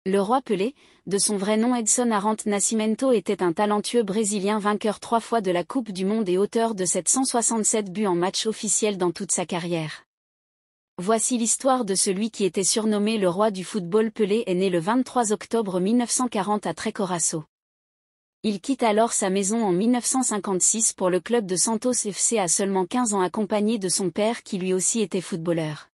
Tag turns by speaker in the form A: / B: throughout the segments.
A: Le roi Pelé, de son vrai nom Edson Arantes Nascimento, était un talentueux Brésilien vainqueur 3 fois de la Coupe du Monde et auteur de 767 buts en match officiel dans toute sa carrière. Voici l'histoire de celui qui était surnommé le roi du football. Pelé est né le 23 octobre 1940 à Trecoraço. Il quitte alors sa maison en 1956 pour le club de Santos FC à seulement 15 ans, accompagné de son père qui lui aussi était footballeur.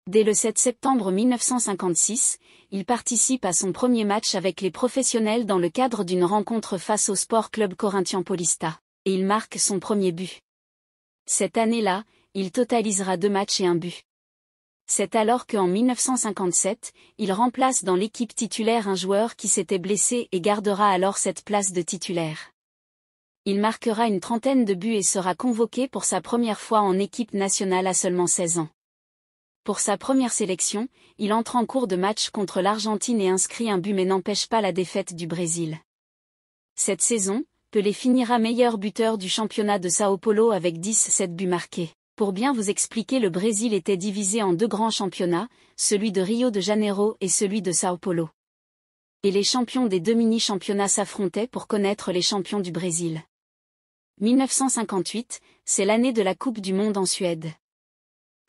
A: Dès le 7 septembre 1956, il participe à son premier match avec les professionnels dans le cadre d'une rencontre face au Sport Club Corinthians Paulista, et il marque son premier but. Cette année-là, il totalisera 2 matchs et 1 but. C'est alors qu'en 1957, il remplace dans l'équipe titulaire un joueur qui s'était blessé et gardera alors cette place de titulaire. Il marquera une trentaine de buts et sera convoqué pour sa première fois en équipe nationale à seulement 16 ans. Pour sa première sélection, il entre en cours de match contre l'Argentine et inscrit un but mais n'empêche pas la défaite du Brésil. Cette saison, Pelé finira meilleur buteur du championnat de São Paulo avec 17 buts marqués. Pour bien vous expliquer, le Brésil était divisé en 2 grands championnats, celui de Rio de Janeiro et celui de São Paulo. Et les champions des 2 mini-championnats s'affrontaient pour connaître les champions du Brésil. 1958, c'est l'année de la Coupe du Monde en Suède.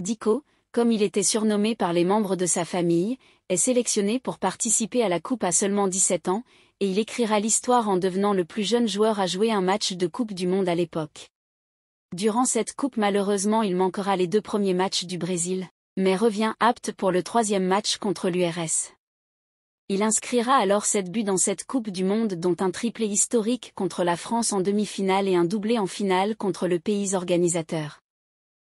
A: Dico, comme il était surnommé par les membres de sa famille, est sélectionné pour participer à la Coupe à seulement 17 ans, et il écrira l'histoire en devenant le plus jeune joueur à jouer un match de Coupe du Monde à l'époque. Durant cette Coupe, malheureusement, il manquera les 2 premiers matchs du Brésil, mais revient apte pour le 3e match contre l'URSS. Il inscrira alors 7 buts dans cette Coupe du Monde, dont un triplé historique contre la France en demi-finale et un doublé en finale contre le pays organisateur.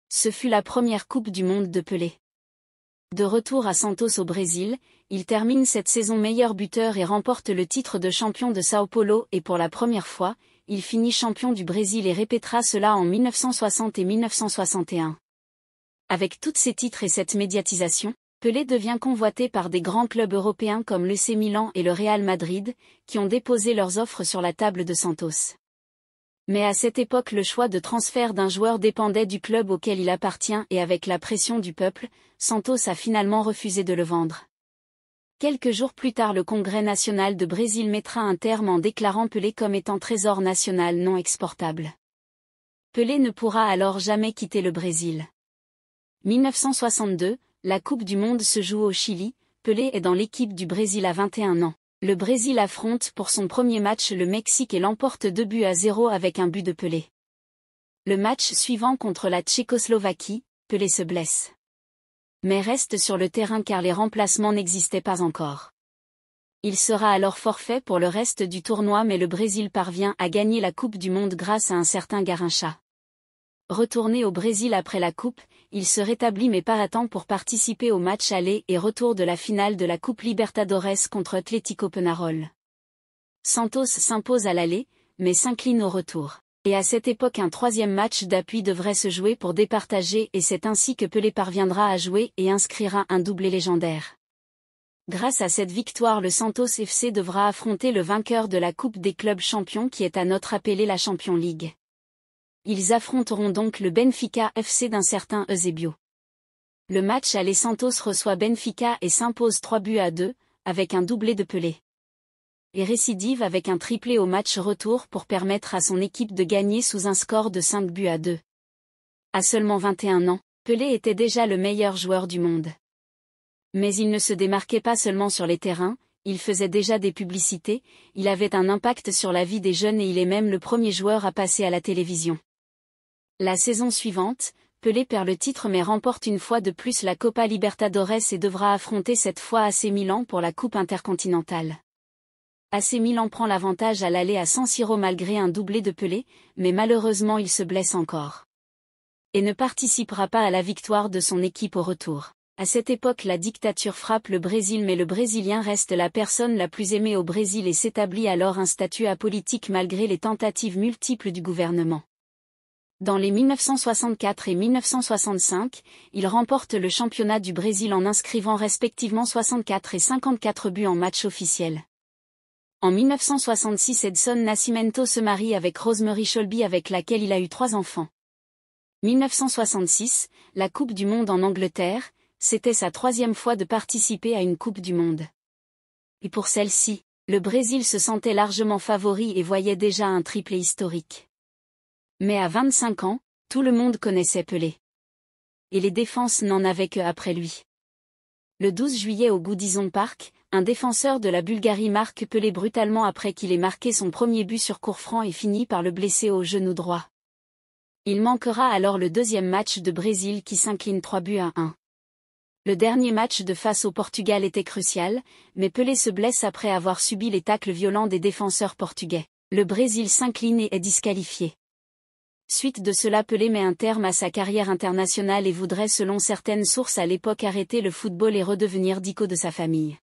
A: Ce fut la première Coupe du Monde de Pelé. De retour à Santos au Brésil, il termine cette saison meilleur buteur et remporte le titre de champion de São Paulo et pour la première fois, il finit champion du Brésil et répétera cela en 1960 et 1961. Avec tous ces titres et cette médiatisation, Pelé devient convoité par des grands clubs européens comme l'AC Milan et le Real Madrid, qui ont déposé leurs offres sur la table de Santos. Mais à cette époque, le choix de transfert d'un joueur dépendait du club auquel il appartient et avec la pression du peuple, Santos a finalement refusé de le vendre. Quelques jours plus tard, le Congrès national de Brésil mettra un terme en déclarant Pelé comme étant trésor national non exportable. Pelé ne pourra alors jamais quitter le Brésil. 1962, la Coupe du Monde se joue au Chili, Pelé est dans l'équipe du Brésil à 21 ans. Le Brésil affronte pour son premier match le Mexique et l'emporte 2-0 avec un but de Pelé. Le match suivant contre la Tchécoslovaquie, Pelé se blesse. Mais reste sur le terrain car les remplacements n'existaient pas encore. Il sera alors forfait pour le reste du tournoi, mais le Brésil parvient à gagner la Coupe du Monde grâce à un certain Garrincha. Retourné au Brésil après la Coupe, il se rétablit mais pas à temps pour participer au match aller et retour de la finale de la Coupe Libertadores contre Atlético Penarol. Santos s'impose à l'aller, mais s'incline au retour. Et à cette époque, un 3e match d'appui devrait se jouer pour départager et c'est ainsi que Pelé parviendra à jouer et inscrira un doublé légendaire. Grâce à cette victoire, le Santos FC devra affronter le vainqueur de la Coupe des clubs champions qui est à notre appelée la Champions League. Ils affronteront donc le Benfica FC d'un certain Eusébio. Le match aller, Santos reçoit Benfica et s'impose 3-2, avec un doublé de Pelé. Et récidive avec un triplé au match retour pour permettre à son équipe de gagner sous un score de 5-2. À seulement 21 ans, Pelé était déjà le meilleur joueur du monde. Mais il ne se démarquait pas seulement sur les terrains, il faisait déjà des publicités, il avait un impact sur la vie des jeunes et il est même le premier joueur à passer à la télévision. La saison suivante, Pelé perd le titre mais remporte une fois de plus la Copa Libertadores et devra affronter cette fois AC Milan pour la Coupe intercontinentale. AC Milan prend l'avantage à l'aller à San Siro malgré un doublé de Pelé, mais malheureusement il se blesse encore. Et ne participera pas à la victoire de son équipe au retour. À cette époque, la dictature frappe le Brésil mais le Brésilien reste la personne la plus aimée au Brésil et s'établit alors un statut apolitique malgré les tentatives multiples du gouvernement. Dans les 1964 et 1965, il remporte le championnat du Brésil en inscrivant respectivement 64 et 54 buts en match officiel. En 1966, Edson Nascimento se marie avec Rosemary Sholby avec laquelle il a eu 3 enfants. 1966, la Coupe du Monde en Angleterre, c'était sa 3e fois de participer à une Coupe du Monde. Et pour celle-ci, le Brésil se sentait largement favori et voyait déjà un triplé historique. Mais à 25 ans, tout le monde connaissait Pelé. Et les défenses n'en avaient que après lui. Le 12 juillet au Goodison Park, un défenseur de la Bulgarie marque Pelé brutalement après qu'il ait marqué son premier but sur coup franc et finit par le blesser au genou droit. Il manquera alors le deuxième match de Brésil qui s'incline 3-1. Le dernier match de face au Portugal était crucial, mais Pelé se blesse après avoir subi les tacles violents des défenseurs portugais. Le Brésil s'incline et est disqualifié. Suite de cela, Pelé met un terme à sa carrière internationale et voudrait selon certaines sources à l'époque arrêter le football et redevenir dico de sa famille.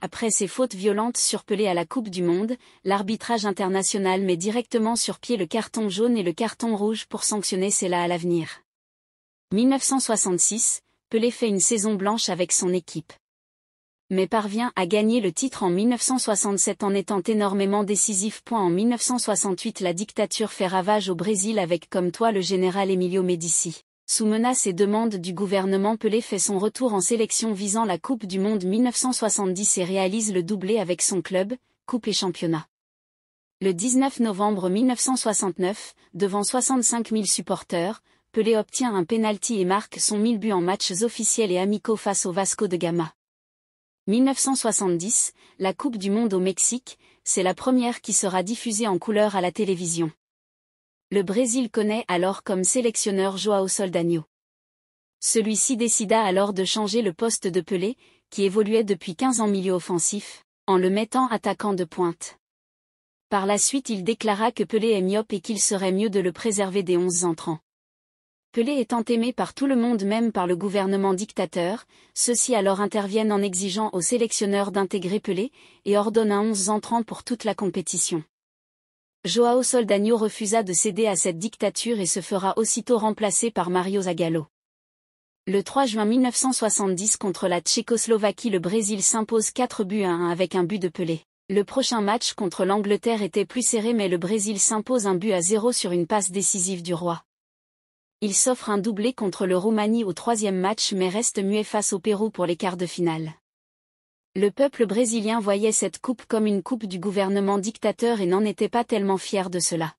A: Après ses fautes violentes sur Pelé à la Coupe du Monde, l'arbitrage international met directement sur pied le carton jaune et le carton rouge pour sanctionner cela à l'avenir. 1966, Pelé fait une saison blanche avec son équipe. Mais parvient à gagner le titre en 1967 en étant énormément décisif. En 1968, la dictature fait ravage au Brésil avec comme toit le général Emílio Médici. Sous menace et demande du gouvernement, Pelé fait son retour en sélection visant la Coupe du Monde 1970 et réalise le doublé avec son club, Coupe et Championnat. Le 19 novembre 1969, devant 65 000 supporters, Pelé obtient un penalty et marque son 1000 buts en matchs officiels et amicaux face au Vasco de Gama. 1970, la Coupe du Monde au Mexique, c'est la première qui sera diffusée en couleur à la télévision. Le Brésil connaît alors comme sélectionneur João Saldanha. Celui-ci décida alors de changer le poste de Pelé, qui évoluait depuis 15 ans milieu offensif, en le mettant attaquant de pointe. Par la suite, il déclara que Pelé est myope et qu'il serait mieux de le préserver des 11 entrants. Pelé étant aimé par tout le monde, même par le gouvernement dictateur, ceux-ci alors interviennent en exigeant au sélectionneur d'intégrer Pelé, et ordonnent un 11 entrant pour toute la compétition. João Saldanha refusa de céder à cette dictature et se fera aussitôt remplacer par Mario Zagallo. Le 3 juin 1970 contre la Tchécoslovaquie, le Brésil s'impose 4-1 avec un but de Pelé. Le prochain match contre l'Angleterre était plus serré, mais le Brésil s'impose 1-0 sur une passe décisive du Roi. Il s'offre un doublé contre le Roumanie au troisième match mais reste muet face au Pérou pour les quarts de finale. Le peuple brésilien voyait cette coupe comme une coupe du gouvernement dictateur et n'en était pas tellement fier de cela.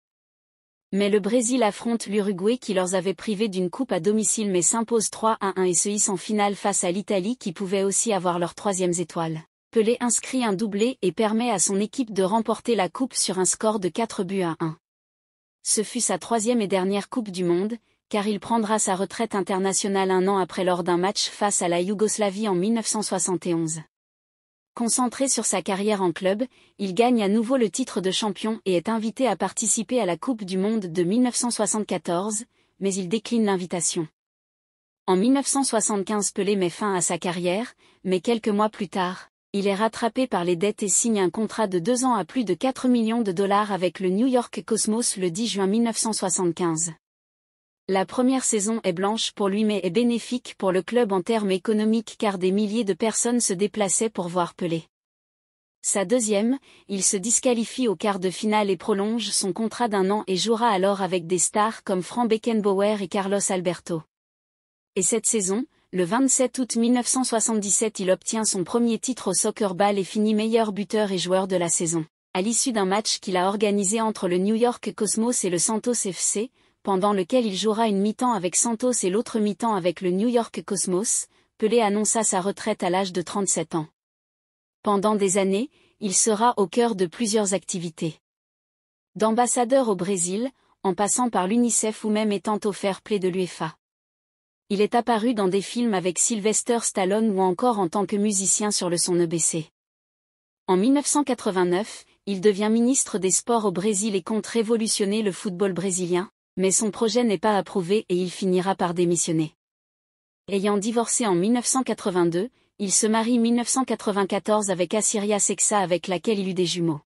A: Mais le Brésil affronte l'Uruguay qui leur avait privé d'une coupe à domicile mais s'impose 3-1 et se hisse en finale face à l'Italie qui pouvait aussi avoir leur troisième étoile. Pelé inscrit un doublé et permet à son équipe de remporter la coupe sur un score de 4-1. Ce fut sa troisième et dernière Coupe du Monde, car il prendra sa retraite internationale un an après lors d'un match face à la Yougoslavie en 1971. Concentré sur sa carrière en club, il gagne à nouveau le titre de champion et est invité à participer à la Coupe du Monde de 1974, mais il décline l'invitation. En 1975, Pelé met fin à sa carrière, mais quelques mois plus tard, il est rattrapé par les dettes et signe un contrat de 2 ans à plus de 4 millions de dollars avec le New York Cosmos le 10 juin 1975. La première saison est blanche pour lui mais est bénéfique pour le club en termes économiques car des milliers de personnes se déplaçaient pour voir Pelé. Sa deuxième, il se disqualifie au quart de finale et prolonge son contrat d'1 an et jouera alors avec des stars comme Franz Beckenbauer et Carlos Alberto. Et cette saison, le 27 août 1977, il obtient son premier titre au Soccer Ball et finit meilleur buteur et joueur de la saison, à l'issue d'un match qu'il a organisé entre le New York Cosmos et le Santos FC, pendant lequel il jouera une mi-temps avec Santos et l'autre mi-temps avec le New York Cosmos. Pelé annonça sa retraite à l'âge de 37 ans. Pendant des années, il sera au cœur de plusieurs activités. D'ambassadeur au Brésil, en passant par l'UNICEF ou même étant au fair play de l'UEFA. Il est apparu dans des films avec Sylvester Stallone ou encore en tant que musicien sur le son EBC. En 1989, il devient ministre des Sports au Brésil et compte révolutionner le football brésilien, mais son projet n'est pas approuvé et il finira par démissionner. Ayant divorcé en 1982, il se marie en 1994 avec Asiria Sexa avec laquelle il eut des jumeaux.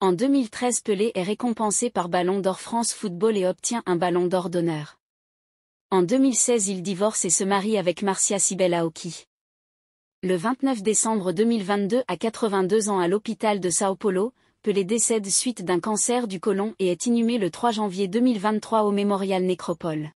A: En 2013, Pelé est récompensé par Ballon d'Or France Football et obtient un Ballon d'Or d'honneur. En 2016, il divorce et se marie avec Marcia Sibel Aoki. Le 29 décembre 2022, à 82 ans à l'hôpital de Sao Paulo, Pelé décède suite d'un cancer du côlon et est inhumé le 3 janvier 2023 au Mémorial Nécropole.